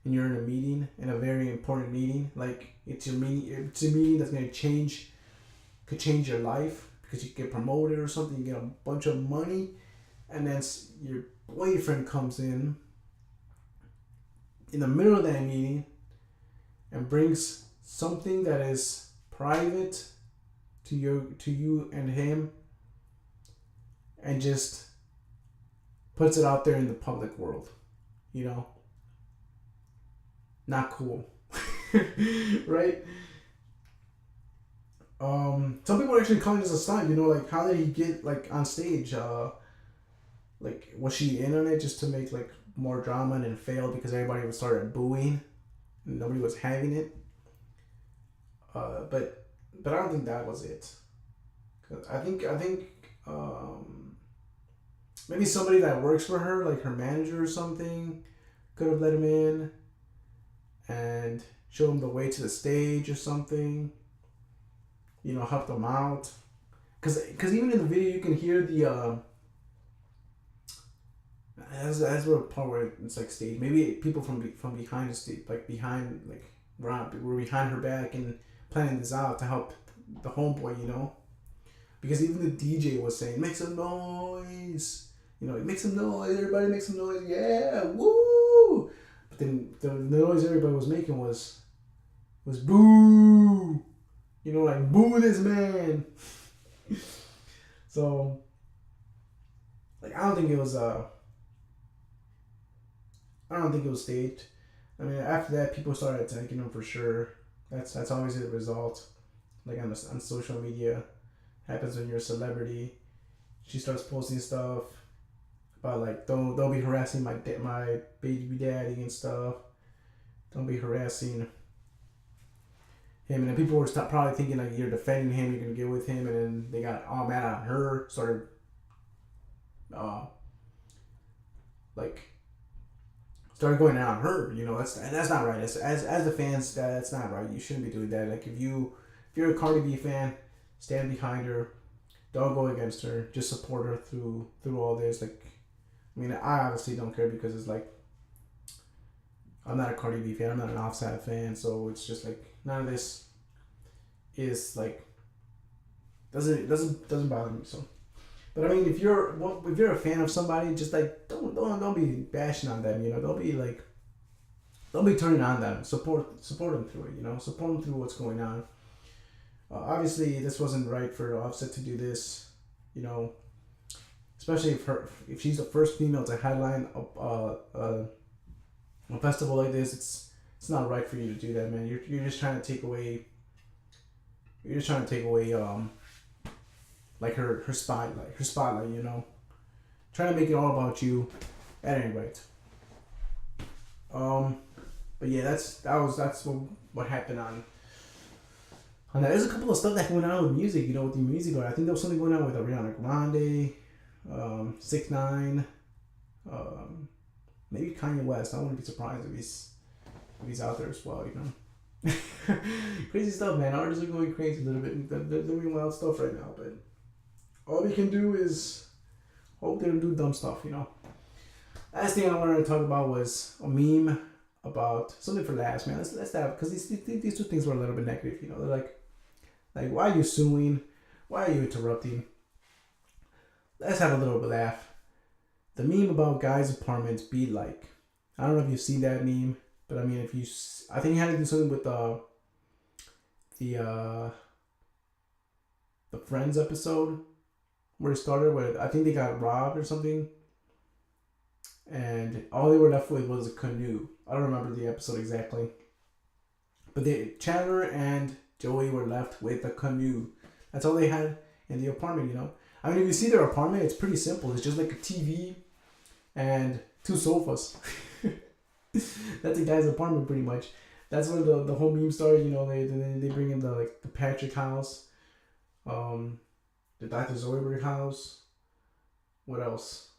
and you're in a meeting, in a very important meeting. Like it's a meeting that's gonna could change your life because you get promoted or something. You get a bunch of money, and then your boyfriend comes in the middle of that meeting and brings something that is private to you and him, and just puts it out there in the public world, Not cool, right? Some people are actually calling this a stunt, like how did he get like on stage? Like was she in on it just to make like more drama and then failed because everybody was started booing and nobody was having it? But I don't think that was it. Cause I think maybe somebody that works for her, like her manager or something, could have let him in and showed him the way to the stage or something. Helped him out. Cause even in the video you can hear the as a part where it's like stage. Maybe people from behind the stage, like behind we're behind her back and planning this out to help the homeboy. Because even the DJ was saying, "Make some noise." Make some noise. Everybody make some noise. Yeah, woo! But then the noise everybody was making was boo. Like boo this man. So, like I don't think it was staged. I mean, after that, people started attacking him for sure. That's always the result. Like on social media, happens when you're a celebrity. She starts posting stuff about like don't be harassing my baby daddy and stuff. Don't be harassing him. And then people were probably thinking like you're defending him, you're gonna get with him, and then they got all mad at her, started like started going out on her. You know, that's not right. As the fans, that's not right. You shouldn't be doing that. Like if you're a Cardi B fan, stand behind her. Don't go against her. Just support her through all this. Like, I mean, I obviously don't care because it's like I'm not a Cardi B fan. I'm not an Offset fan. So it's just like none of this is like doesn't bother me. So, but I mean, if you're a fan of somebody, just like don't be bashing on them. You know, don't be turning on them. Support them through it. You know, support them through what's going on. Obviously, this wasn't right for Offset to do this. You know, especially if she's the first female to headline a festival like this, it's not right for you to do that, man. You're just trying to take away. You're just trying to take away like her spotlight, you know, trying to make it all about you. At any rate, but yeah, that's what happened on that. There's a couple of stuff that went on with music, you know, with the music. I think there was something going on with Ariana Grande, 6ix9ine, maybe Kanye West. I wouldn't be surprised if he's out there as well, you know. Crazy stuff, man. Artists are going crazy a little bit. They're doing wild stuff right now, but all we can do is hope they don't do dumb stuff, you know. Last thing I wanted to talk about was a meme about something for laughs, man. Let's have, because these two things were a little bit negative, you know. They're like why are you suing? Why are you interrupting? Let's have a little bit of laugh. The meme about guys' apartments be like. I don't know if you've seen that meme, but I mean, I think he had to do something with the Friends episode where it started, where I think they got robbed or something, and all they were left with was a canoe. I don't remember the episode exactly, but Chandler and Joey were left with a canoe. That's all they had in the apartment, you know. I mean, if you see their apartment, it's pretty simple. It's just like a TV and 2 sofas. That's a guy's apartment, pretty much. That's where the whole meme started. You know, they bring in the Patrick house, the Dr. Zoidberg house. What else?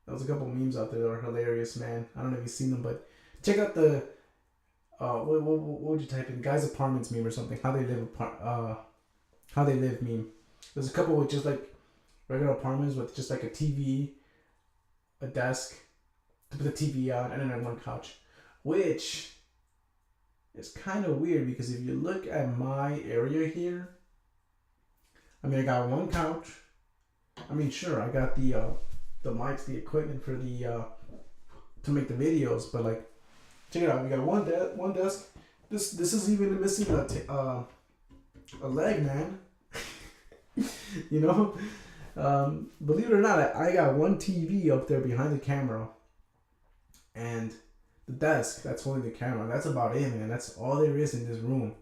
There was a couple memes out there that are hilarious, man. I don't know if you've seen them, but check out the what would you type in? Guys' apartments meme or something. How they live meme. There's a couple with just like regular apartments with just like a TV, a desk to put the TV on, and then one couch, which is kind of weird because if you look at my area here, I mean, I got one couch. I mean, sure, I got the mics, the equipment for the to make the videos, but like, check it out. We got one desk. This is even missing a leg, man. You know, believe it or not, I got one TV up there behind the camera, and the desk that's holding the camera. That's about it, man. That's all there is in this room.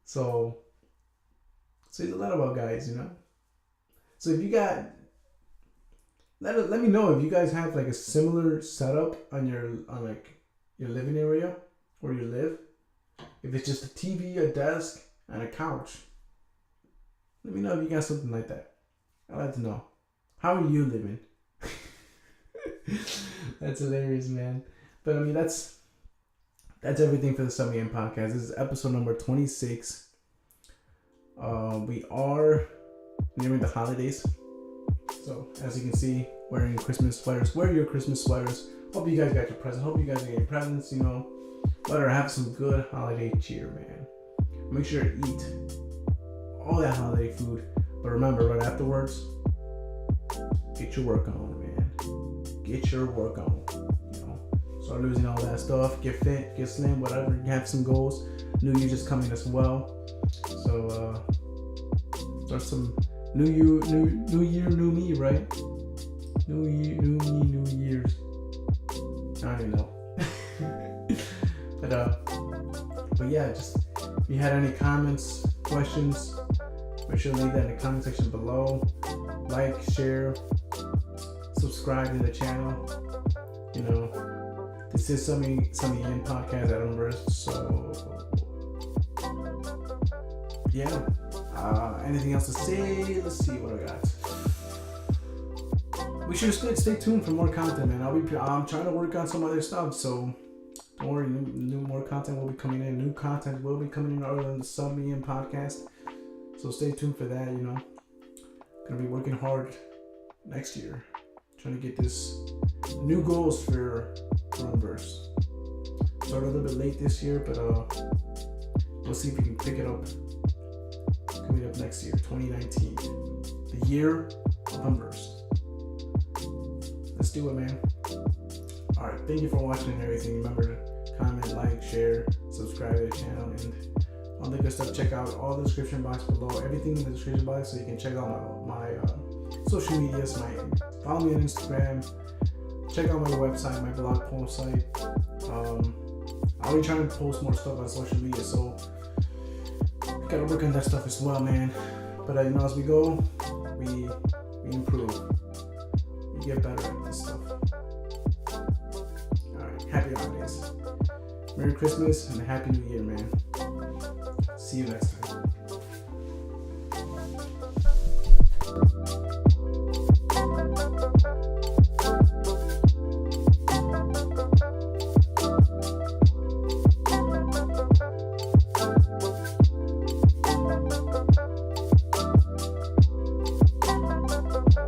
So it's a lot about guys, you know. So if you got, let me know if you guys have like a similar setup on your living area where you live. If it's just a TV, a desk, and a couch. Let me know if you got something like that. I'd like to know. How are you living? That's hilarious, man. But I mean, that's everything for the Summer Game Podcast. This is episode number 26. We are nearing the holidays. So, as you can see, wearing Christmas sweaters. Wear your Christmas sweaters. Hope you guys got your present. Hope you guys get your presents, you know. Let her have some good holiday cheer, man. Make sure to eat all that holiday food. But remember, right afterwards, get your work on, man. Get your work on. You know, start losing all that stuff. Get fit, get slim, whatever. You have some goals. New Year's just coming as well. So, start some new year, new me, right? New year, new me, new years. I don't even know. But yeah, just if you had any comments, questions, make sure to leave that in the comment section below. Like, share, subscribe to the channel. You know, this is Some Ian Podcast at Unversed. So yeah. Anything else to say? Let's see what I got. we should stay tuned for more content, man. I'm trying to work on some other stuff, so don't worry. More content will be coming in. New content will be coming in other than the Sub Me In podcast. So stay tuned for that. Gonna be working hard next year, trying to get this new goals for Unverse. Started a little bit late this year, but we'll see if we can pick it up. Coming up next year, 2019, the year of Unverse. Let's do it, man. Alright, thank you for watching and everything. Remember to comment, like, share, subscribe to the channel, and all the good stuff. Check out all the description box below. Everything in the description box, so you can check out my social medias. Follow me on Instagram. Check out my website, my blog post site. I'll be trying to post more stuff on social media, so gotta work on that stuff as well, man. But as we go, we improve. We get better at this stuff. Alright, happy holidays. Merry Christmas and a Happy New Year, man. See you next time.